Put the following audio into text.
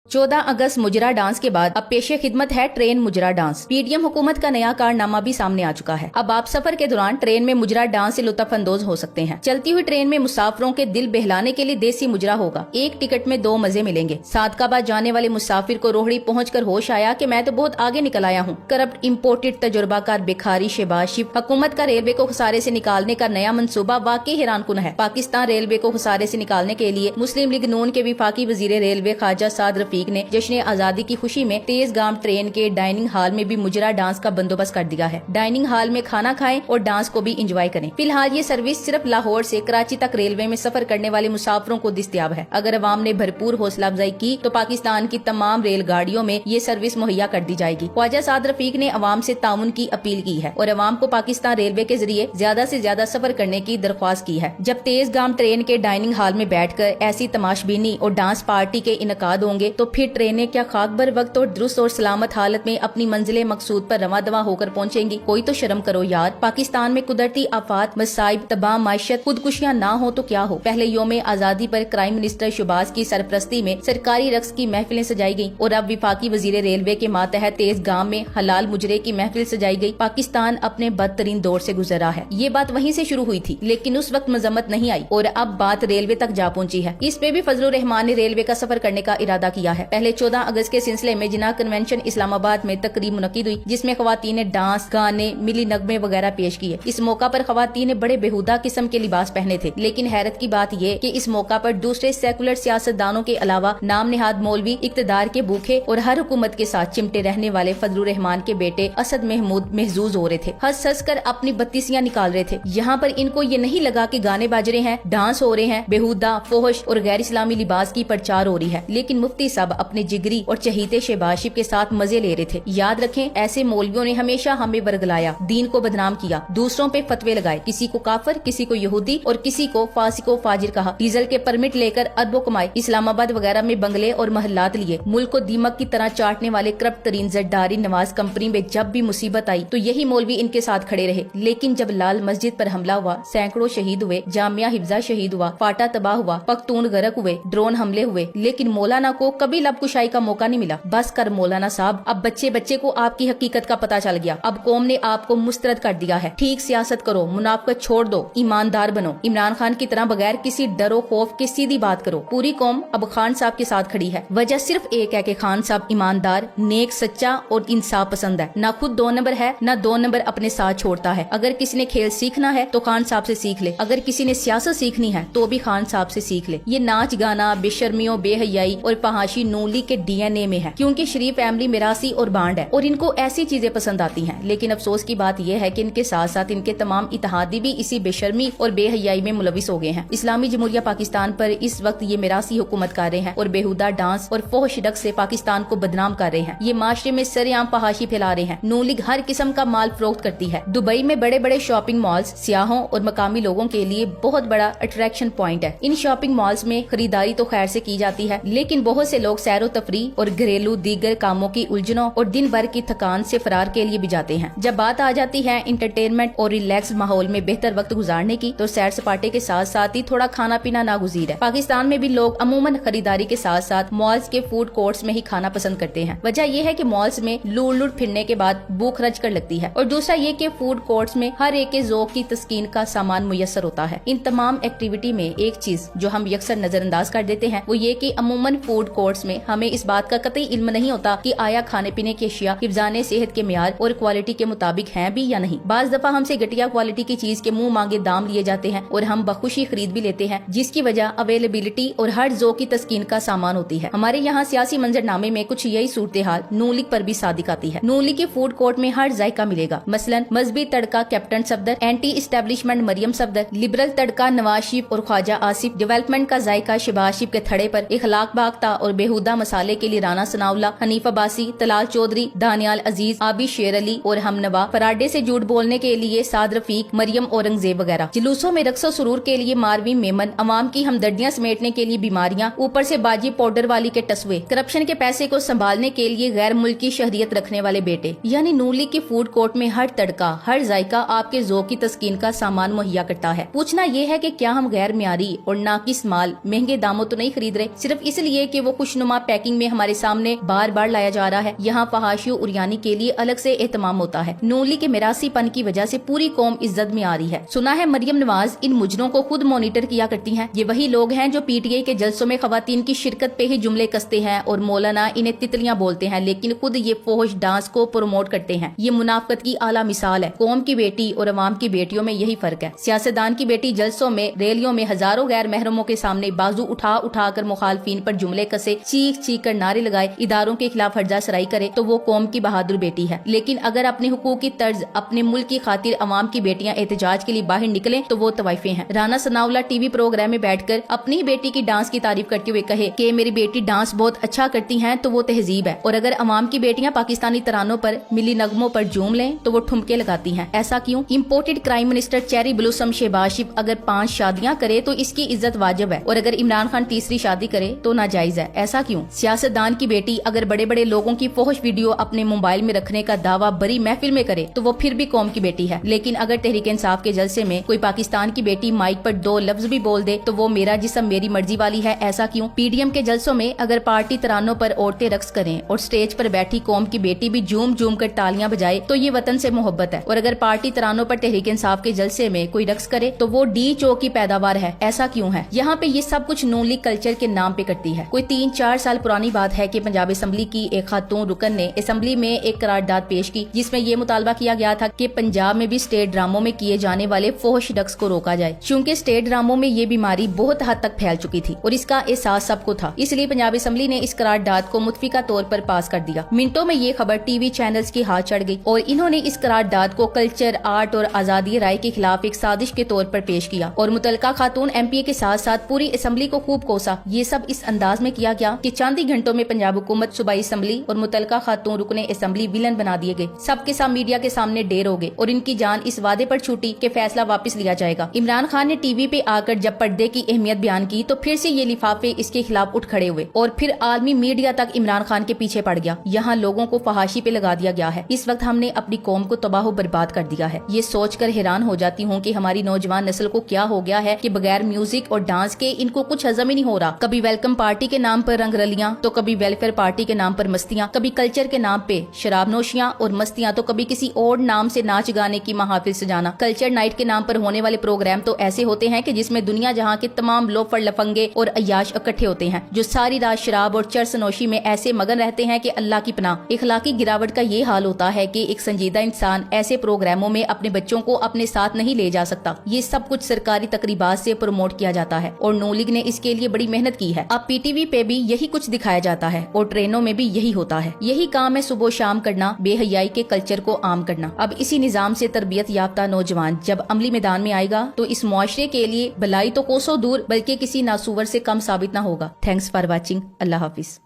14 अगस्त मुजरा डांस के बाद अब पेशे खिदमत है ट्रेन मुजरा डांस। पीडीएम हुकूमत का नया कारनामा भी सामने आ चुका है। अब आप सफर के दौरान ट्रेन में मुजरा डांस से लुत्फ अंदोज हो सकते हैं। चलती हुई ट्रेन में मुसाफिरों के दिल बहलाने के लिए देसी मुजरा होगा। एक टिकट में 2 मजे मिलेंगे। सादकाबाद जाने वाले मुसाफिर को रोहड़ी पहुंचकर होश आया कि मैं तो बहुत आगे निकल आया हूँ। करप्ट इम्पोर्टेड तजुर्बाकार भिखारी शहबाज शरीफ हुकूमत का रेलवे को खसारे से निकालने का नया मंसूबा वाकई हैरानकुन है। पाकिस्तान रेलवे को खसारे से निकालने के लिए मुस्लिम लीग नून के विफाकी वजीर रेलवे ख्वाजा साद रफीक ने जश्न आजादी की खुशी में तेजगाम ट्रेन के डाइनिंग हॉल में भी मुजरा डांस का बंदोबस्त कर दिया है। डाइनिंग हॉल में खाना खाएं और डांस को भी इंजॉय करें। फिलहाल ये सर्विस सिर्फ लाहौर से कराची तक रेलवे में सफर करने वाले मुसाफिरों को दस्तयाब है। अगर अवाम ने भरपूर हौसला अफजाई की तो पाकिस्तान की तमाम रेलगाड़ियों में ये सर्विस मुहैया कर दी जाएगी। ख्वाजा साद रफीक ने अवाम से ताउन की अपील की है और अवाम को पाकिस्तान रेलवे के जरिए ज्यादा से ज्यादा सफर करने की दरख्वास्त की है। जब तेजगाम ट्रेन के डाइनिंग हॉल में बैठकर ऐसी तमाशबीनी और डांस पार्टी के इनकाद होंगे तो फिर ट्रेनें क्या खाक बर वक्त और दुरुस्त और सलामत हालत में अपनी मंजिले मकसूद पर रवा दवा होकर पहुंचेंगी। कोई तो शर्म करो यार। पाकिस्तान में कुदरती आफात, मसाइब, तबाह माशत, खुदकुशियां ना हो तो क्या हो। पहले यौम आजादी पर प्राइम मिनिस्टर शहबाज की सरपरस्ती में सरकारी रक्स की महफिलें सजाई गई और अब विफाकी वजीर रेलवे के मातहत तेजगाम में हलाल मुजरे की महफिल सजाई गई। पाकिस्तान अपने बदतरीन दौर से गुजर रहा है। ये बात वहीं से शुरू हुई थी, लेकिन उस वक्त मजम्मत नहीं आई और अब बात रेलवे तक जा पहुंची है। इस पे भी फजलुर रहमान ने रेलवे का सफर करने का इरादा किया है। पहले 14 अगस्त के सिलसिले में जिना कन्वेंशन इस्लामाबाद में तकरीब मुनक्किद हुई, जिसमें खवातीन ने डांस, गाने, मिली नगमे वगैरह पेश किए। इस मौका पर खवातीन ने बड़े बेहुदा किस्म के लिबास पहने थे, लेकिन हैरत की बात यह कि इस मौका पर दूसरे सेकुलर सियासतदानों के अलावा नाम निहाद मौलवी, इक्तदार के भूखे और हर हुकूमत के साथ चिमटे रहने वाले फजलुर रहमान के बेटे असद महमूद महजूज हो रहे थे। हंस हंस कर अपनी बत्तीसियां निकाल रहे थे। यहाँ पर इनको ये नहीं लगा कि गाने बाज रहे हैं, डांस हो रहे हैं, बेहुदा, फोहश और गैर इस्लामी लिबास की प्रचार हो रही है। लेकिन मुफ्ती साहब अपने जिगरी और चहीते शहबाज शरीफ के साथ मजे ले रहे थे। याद रखें, ऐसे मौलवियों ने हमेशा हमें बरगलाया, दीन को बदनाम किया, दूसरों पे फतवे लगाए, किसी को काफिर, किसी को यहूदी और किसी को फासिको फाजिर कहा। डीजल के परमिट लेकर अरबों कमाए, इस्लामाबाद वगैरह में बंगले और महल्लात लिए। मुल्क को दीमक की तरह चाटने वाले करप्ट तरीन जरदारी नवाज कंपनी में जब भी मुसीबत आई तो यही मौलवी इनके साथ खड़े रहे। लेकिन जब लाल मस्जिद पर हमला हुआ, सैकड़ों शहीद हुए, जामिया हिफ्जा शहीद हुआ, फाटा तबाह हुआ, पख्तून गरक हुए, ड्रोन हमले हुए, लेकिन मौलाना को कभी लबकुशाई का मौका नहीं मिला। बस कर मौलाना साहब, अब बच्चे बच्चे को आपकी हकीकत का पता चल गया। अब कौम ने आपको मुस्तरद कर दिया है। ठीक सियासत करो, मुनाफिकत छोड़ दो, ईमानदार बनो। इमरान खान की तरह बगैर किसी डरो खौफ के सीधी बात करो। पूरी कौम अब खान साहब के साथ खड़ी है। वजह सिर्फ एक है कि खान साहब ईमानदार, नेक, सच्चा और इंसाफ पसंद है। ना खुद 2 नंबर है, ना 2 नंबर अपने साथ छोड़ता है। अगर किसी ने खेल सीखना है तो खान साहब से सीख ले। अगर किसी ने सियासत सीखनी है तो भी खान साहब से सीख ले। ये नाच गाना, बेशर्मियों, बेहयाई और फहाशी नूली के DNA में है, क्योंकि शरीफ फैमिली मिरासी और बांड है और इनको ऐसी चीजें पसंद आती हैं। लेकिन अफसोस की बात यह है कि इनके साथ साथ इनके तमाम इत्तेहादी भी इसी बेशर्मी और बेहयाई में मुलविस हो गए हैं। इस्लामी जमहूरिया पाकिस्तान पर इस वक्त ये मिरासी हुकूमत कर रहे हैं और बेहुदा डांस और फोहश रक्स से पाकिस्तान को बदनाम कर रहे हैं। ये माशरे में सरेआम फहाशी फैला रहे हैं। नून लीग हर किस्म का माल फरोख्त करती है। दुबई में बड़े बड़े शॉपिंग मॉल्स सियाहों और मकामी लोगों के लिए बहुत बड़ा अट्रैक्शन पॉइंट है। इन शॉपिंग मॉल्स में खरीदारी तो खैर से की जाती है, लेकिन बहुत से लोग सैरो तफरीह और घरेलू दीगर कामों की उलझनों और दिन भर की थकान से फरार के लिए भी जाते हैं। जब बात आ जाती है इंटरटेनमेंट और रिलैक्स माहौल में बेहतर वक्त गुजारने की, तो सैर सपाटे के साथ साथ ही थोड़ा खाना पीना नागुजीर है। पाकिस्तान में भी लोग अमूमन खरीदारी के साथ साथ मॉल्स के फूड कोर्ट्स में ही खाना पसंद करते हैं। वजह यह है कि मॉल्स में लूट लूट फिरने के बाद भूख रज कर लगती है, और दूसरा ये कि फूड कोर्ट्स में हर एक के ज़ौक़ की तस्कीन का सामान मुयस्सर होता है। इन तमाम एक्टिविटी में एक चीज जो हम यकसर नजरअंदाज कर देते हैं वो ये कि अमूमन फूड कोर्ट्स में हमें इस बात का कतई इल्म नहीं होता कि आया खाने पीने की अशिया हिफ्ज़ाने सेहत के मियार और क्वालिटी के मुताबिक हैं भी या नहीं। बाज दफा हमसे घटिया क्वालिटी की चीज के मुंह मांगे दाम लिए जाते हैं और हम बखुशी खरीद भी लेते हैं, जिसकी वजह अवेलेबिलिटी और हर ज़ौक़ की तस्कीन का सामान होती है। हमारे यहाँ सियासी मंजरनामे में कुछ यही सूरत हाल नून लीग पर भी सादिक आती है। नून लीग के फूड कोर्ट में हर जायका मिलेगा। मसलन मजहबी तड़का captain Safdar, anti establishment Maryam Safdar, liberal तड़का नवाज शरीफ और ख्वाजा आसिफ, डेवलपमेंट का जायका शहबाज शरीफ के थड़े पर, इखलाक बागता और बेहुदा मसाले के लिए राना सनाउल्ला, हनीफा बासी, तलाल चौधरी, दानियाल अजीज, आबी शेर अली और हमनवा, फराडे से झूठ बोलने के लिए साद रफीक, मरियम औरंगजेब वगैरह। जुलूसों में रक्सो सुरूर के लिए मारवी मेमन, अवाम की हमदर्दियां समेटने के लिए बीमारियां, ऊपर से बाजी पाउडर वाली के टसवे, करप्शन के पैसे को संभालने के लिए गैर मुल्की शहरियत रखने वाले बेटे। यानी नून लीग के फूड कोर्ट में हर तड़का, हर जायका आपके ज़ौक़ की तस्कीन का सामान मुहैया करता है। पूछना ये है कि क्या हम गैर मियारी और नाकिस माल महंगे दामों तो नहीं खरीद रहे सिर्फ इसलिए कि वो कुछ खुशनुमा पैकिंग में हमारे सामने बार बार लाया जा रहा है। यहाँ फहाशियों उरियानी के लिए अलग से एहतमाम होता है। नून लीग के मिरासीपन की वजह से पूरी कौम इज्जत में आ रही है। सुना है मरियम नवाज इन मुजरों को खुद मॉनिटर किया करती हैं। ये वही लोग हैं जो पीटीआई के जलसों में खवातीन की शिरकत पे ही जुमले कसते हैं और मौलाना इन्हें तितलियां बोलते हैं, लेकिन खुद ये फोहश डांस को प्रमोट करते हैं। ये मुनाफकत की आला मिसाल है। कौम की बेटी और अवाम की बेटियों में यही फर्क है। सियासतदान की बेटी जलसों में, रैलियों में हजारों गैर महरमों के सामने बाजू उठा उठा कर मुखालफीन पर जुमले कसे, चीख चीख कर नारे लगाए, इदारों के खिलाफ हर्जा सराई करे तो वो कौम की बहादुर बेटी है। लेकिन अगर अपने हुकूक की तर्ज, अपने मुल्क की खातिर अवाम की बेटियां एहतजाज के लिए बाहर निकलें तो वो तवाइफे हैं। राना सनाउल्लाह टीवी प्रोग्राम में बैठकर अपनी ही बेटी की डांस की तारीफ करते हुए कहे कि मेरी बेटी डांस बहुत अच्छा करती हैं तो वो तहजीब है, और अगर अवाम की बेटियां पाकिस्तानी तरानों पर, मिली नगमों पर झूम लें तो वो ठुमके लगाती हैं। ऐसा क्यों? Imported crime minister cherry blossom Shehbaz Sharif अगर 5 शादियां करे तो इसकी इज्जत वाजिब है, और अगर इमरान खान तीसरी शादी करे तो नाजायज है। ऐसा क्यों? सियासतदान की बेटी अगर बड़े बड़े लोगों की फोहश वीडियो अपने मोबाइल में रखने का दावा बड़ी महफिल में करे तो वो फिर भी कौम की बेटी है। लेकिन अगर तहरीक इंसाफ के जलसे में कोई पाकिस्तान की बेटी माइक पर 2 लफ्ज भी बोल दे तो वो मेरा जिस्म मेरी मर्जी वाली है। ऐसा क्यों? पीडीएम के जलसों में अगर पार्टी तरानों पर औरतें रक्स करें और स्टेज पर बैठी कौम की बेटी भी झूम झूम कर तालियां बजाए तो ये वतन से मोहब्बत है, और अगर पार्टी तरानों पर तहरीक इंसाफ के जलसे में कोई रक्स करे तो वो डी चो की पैदावार है। ऐसा क्यों है? यहाँ पे ये सब कुछ नून लीग कल्चर के नाम पे करती है। कोई 3-4 साल पुरानी बात है कि पंजाब असेंबली की एक खातून रुकन ने असेंबली में एक करारदाद पेश की जिसमें ये मुतालबा किया गया था कि पंजाब में भी स्टेट ड्रामों में किए जाने वाले फोहश रक्स को रोका जाए, क्योंकि स्टेट ड्रामों में ये बीमारी बहुत हद तक फैल चुकी थी और इसका एहसास सबको था। इसलिए पंजाब असेंबली ने इस करारदाद को मुतफिका तौर पर पास कर दिया। मिनटों में ये खबर टीवी चैनल्स की हाथ चढ़ गई और इन्होंने इस करारदाद को कल्चर, आर्ट और आजादी राय के खिलाफ एक साजिश के तौर पर पेश किया और मुतलका खातून एमपीए के साथ साथ पूरी असेंबली को खूब कोसा। ये सब इस अंदाज में किया गया कि चंद ही घंटों में पंजाब हुकूमत, सूबाई असेंबली और मुतलका खातून रुकने असेंबली विलन बना दिए गए। सबके सब मीडिया के सामने ढेर हो गए और इनकी जान इस वादे पर छूटी कि फैसला वापस लिया जाएगा। इमरान खान ने टीवी पे आकर जब पर्दे की अहमियत बयान की तो फिर से ये लिफाफे इसके खिलाफ उठ खड़े हुए और फिर आलमी मीडिया तक इमरान खान के पीछे पड़ गया। यहाँ लोगों को फहाशी पे लगा दिया गया है। इस वक्त हमने अपनी कौम को तबाह बर्बाद कर दिया है। ये सोचकर हैरान हो जाती हूँ कि हमारी नौजवान नस्ल को क्या हो गया है कि बगैर म्यूजिक और डांस के इनको कुछ हजम ही नहीं हो रहा। कभी वेलकम पार्टी के नाम पर रंग रलियां तो कभी वेलफेयर पार्टी के नाम पर मस्तियां, कभी कल्चर के नाम पे शराब नोशियां और मस्तियां तो कभी किसी और नाम से नाच गाने की महाफिल सजाना। कल्चर नाइट के नाम पर होने वाले प्रोग्राम तो ऐसे होते हैं कि जिसमें दुनिया जहां के तमाम लोफर, लफंगे और अय्याश इकट्ठे होते हैं जो सारी रात शराब और चरस नोशी में ऐसे मगन रहते हैं कि अल्लाह की पनाह। इखलाकी गिरावट का ये हाल होता है कि एक संजीदा इंसान ऐसे प्रोग्रामों में अपने बच्चों को अपने साथ नहीं ले जा सकता। ये सब कुछ सरकारी तकरीबात से प्रमोट किया जाता है और नून लीग ने इसके लिए बड़ी मेहनत की है। अब पीटीवी पे भी यही कुछ दिखाया जाता है और ट्रेनों में भी यही होता है। यही काम है सुबह शाम करना, बेहयाई के कल्चर को आम करना। अब इसी निजाम से तरबियत याफ्ता नौजवान जब अमली मैदान में आएगा तो इस मुआशरे के लिए भलाई तो कोसों दूर बल्कि किसी नासूवर से कम साबित न होगा। Thanks for watching. Allah Hafiz.